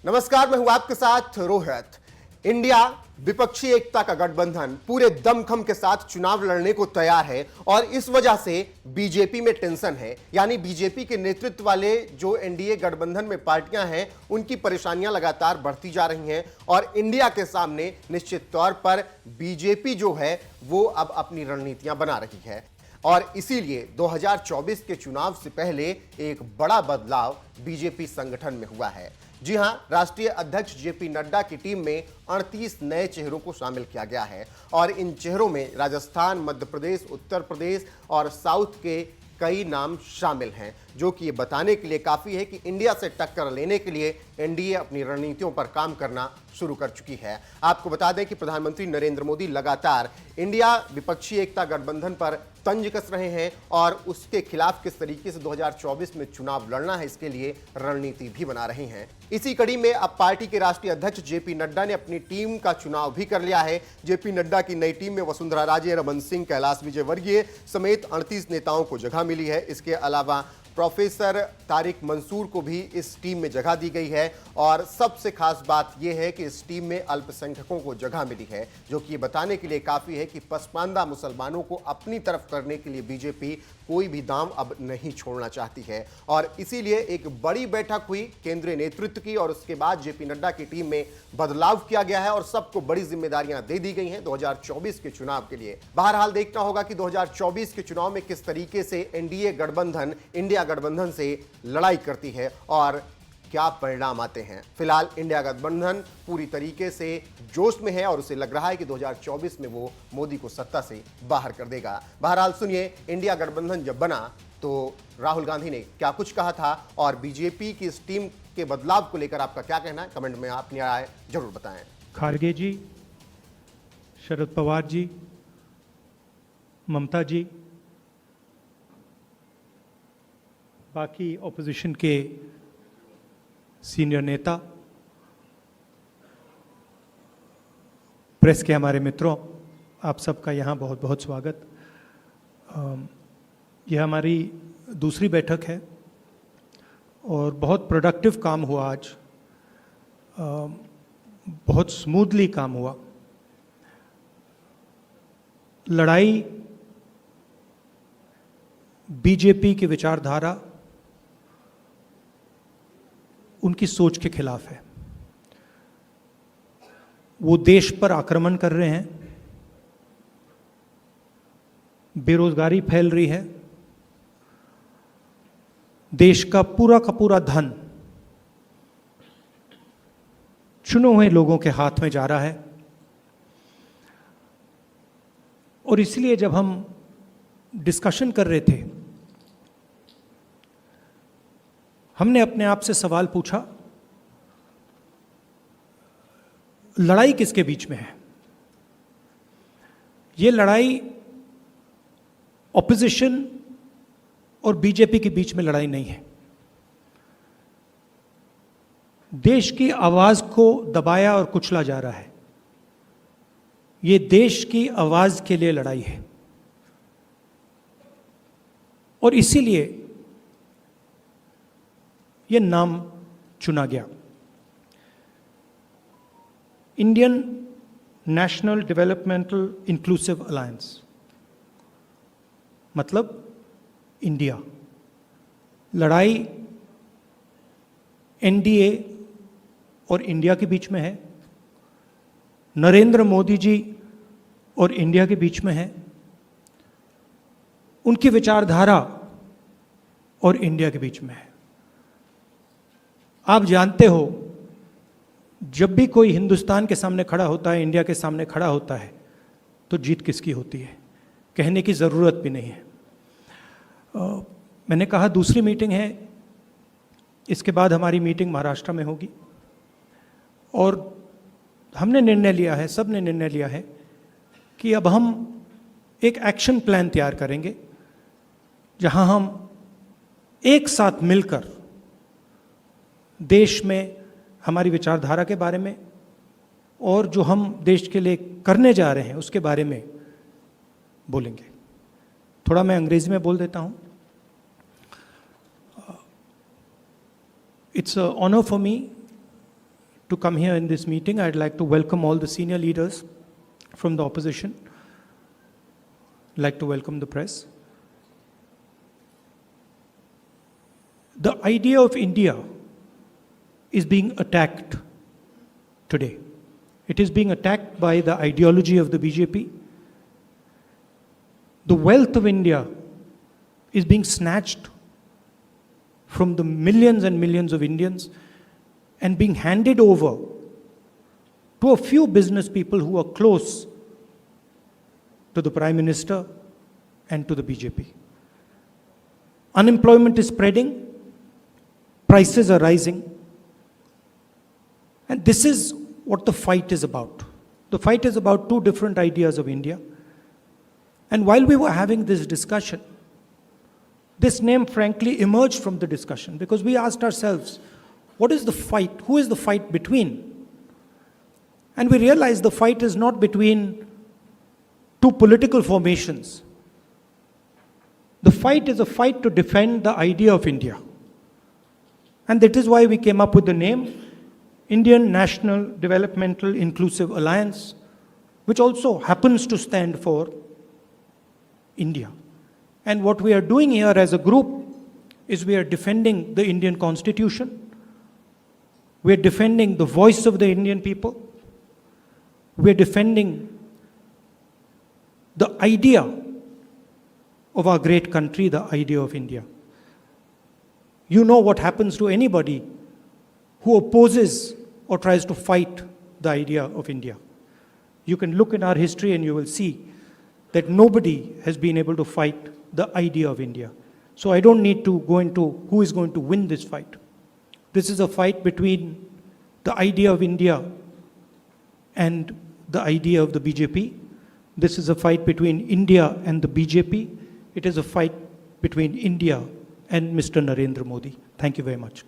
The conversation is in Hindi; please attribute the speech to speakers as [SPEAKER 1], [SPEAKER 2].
[SPEAKER 1] नमस्कार, मैं हूं आपके साथ रोहित। इंडिया विपक्षी एकता का गठबंधन पूरे दमखम के साथ चुनाव लड़ने को तैयार है और इस वजह से बीजेपी में टेंशन है। यानी बीजेपी के नेतृत्व वाले जो एनडीए गठबंधन में पार्टियां हैं, उनकी परेशानियां लगातार बढ़ती जा रही हैं और इंडिया के सामने निश्चित तौर पर बीजेपी जो है वो अब अपनी रणनीतियां बना रही है और इसीलिए 2024 के चुनाव से पहले एक बड़ा बदलाव बीजेपी संगठन में हुआ है। जी हां, राष्ट्रीय अध्यक्ष जेपी नड्डा की टीम में 38 नए चेहरों को शामिल किया गया है और इन चेहरों में राजस्थान, मध्य प्रदेश, उत्तर प्रदेश और साउथ के कई नाम शामिल हैं, जो कि ये बताने के लिए काफ़ी है कि इंडिया से टक्कर लेने के लिए एनडीए अपनी रणनीतियों पर काम करना शुरू कर चुकी है। आपको बता दें कि प्रधानमंत्री नरेंद्र मोदी लगातार इंडिया विपक्षी एकता गठबंधन पर तंज कस रहे हैं और उसके खिलाफ किस तरीके से 2024 में चुनाव लड़ना है, इसके लिए रणनीति भी बना रहे हैं। इसी कड़ी में अब पार्टी के राष्ट्रीय अध्यक्ष जेपी नड्डा ने अपनी टीम का चुनाव भी कर लिया है। जेपी नड्डा की नई टीम में वसुंधरा राजे, रमन सिंह, कैलाश विजयवर्गीय समेत 38 नेताओं को जगह मिली है। इसके अलावा प्रोफेसर तारिक मंसूर को भी इस टीम में जगह दी गई है और सबसे खास बात यह है कि इस टीम में अल्पसंख्यकों को जगह मिली है, जो कि ये बताने के लिए काफ़ी है कि पसमानदा मुसलमानों को अपनी तरफ करने के लिए बीजेपी कोई भी दांव अब नहीं छोड़ना चाहती है और इसीलिए एक बड़ी बैठक हुई केंद्रीय नेतृत्व की और उसके बाद जेपी नड्डा की टीम में बदलाव किया गया है और सबको बड़ी जिम्मेदारियां दे दी गई हैं 2024 के चुनाव के लिए। बहरहाल देखना होगा कि 2024 के चुनाव में किस तरीके से एनडीए गठबंधन इंडिया गठबंधन से लड़ाई करती है और क्या परिणाम आते हैं। फिलहाल इंडिया गठबंधन पूरी तरीके से जोश में है और उसे लग रहा है कि 2024 में वो मोदी को सत्ता से बाहर कर देगा। बहरहाल सुनिए, इंडिया गठबंधन जब बना तो राहुल गांधी ने क्या कुछ कहा था और बीजेपी की इस टीम के बदलाव को लेकर आपका क्या कहना है, कमेंट में अपनी राय जरूर बताएं।
[SPEAKER 2] खारगे जी, शरद पवार जी, ममता जी, बाकी ऑपोजिशन के सीनियर नेता, प्रेस के हमारे मित्रों, आप सबका यहाँ बहुत बहुत स्वागत। यह हमारी दूसरी बैठक है और बहुत प्रोडक्टिव काम हुआ आज, बहुत स्मूथली काम हुआ। लड़ाई बीजेपी की विचारधारा, उनकी सोच के खिलाफ है। वो देश पर आक्रमण कर रहे हैं, बेरोजगारी फैल रही है, देश का पूरा धन चुने हुए लोगों के हाथ में जा रहा है और इसलिए जब हम डिस्कशन कर रहे थे, हमने अपने आप से सवाल पूछा, लड़ाई किसके बीच में है? ये लड़ाई ऑपोजिशन और बीजेपी के बीच में लड़ाई नहीं है। देश की आवाज को दबाया और कुचला जा रहा है। ये देश की आवाज के लिए लड़ाई है और इसीलिए ये नाम चुना गया, Indian national developmental inclusive alliance, मतलब इंडिया। लड़ाई एनडीए और इंडिया के बीच में है, नरेंद्र मोदी जी और इंडिया के बीच में है, उनकी विचारधारा और इंडिया के बीच में है। आप जानते हो, जब भी कोई हिंदुस्तान के सामने खड़ा होता है, इंडिया के सामने खड़ा होता है, तो जीत किसकी होती है, कहने की ज़रूरत भी नहीं है। मैंने कहा दूसरी मीटिंग है, इसके बाद हमारी मीटिंग महाराष्ट्र में होगी और हमने निर्णय लिया है, सब ने निर्णय लिया है कि अब हम एक एक्शन प्लान तैयार करेंगे जहां हम एक साथ मिलकर देश में हमारी विचारधारा के बारे में और जो हम देश के लिए करने जा रहे हैं उसके बारे में बोलेंगे। थोड़ा मैं अंग्रेजी में बोल देता हूँ। It's an honor for me to come here in this meeting. I'd like to welcome all the senior leaders from the opposition. I'd like to welcome the press. The idea of India is being attacked today. It is being attacked by the ideology of the BJP. The wealth of India is being snatched from the millions and millions of Indians and being handed over to a few business people who are close to the Prime Minister and to the BJP. Unemployment is spreading, prices are rising, and this is what the fight is about. The fight is about two different ideas of India. And while we were having this discussion, this name frankly emerged from the discussion because we asked ourselves, what is the fight? Who is the fight between? And we realized the fight is not between two political formations. The fight is a fight to defend the idea of India. And that is why we came up with the name Indian National Developmental Inclusive Alliance, which also happens to stand for India. And what we are doing here as a group is we are defending the Indian Constitution. We are defending the voice of the Indian people. We are defending the idea of our great country, the idea of India. You know what happens to anybody who opposes or tries to fight the idea of India. You can look in our history and you will see that nobody has been able to fight the idea of India. So I don't need to go into who is going to win this fight. This is a fight between the idea of India and the idea of the BJP. This is a fight between India and the BJP. It is a fight between India and Mr. Narendra Modi. Thank you very much.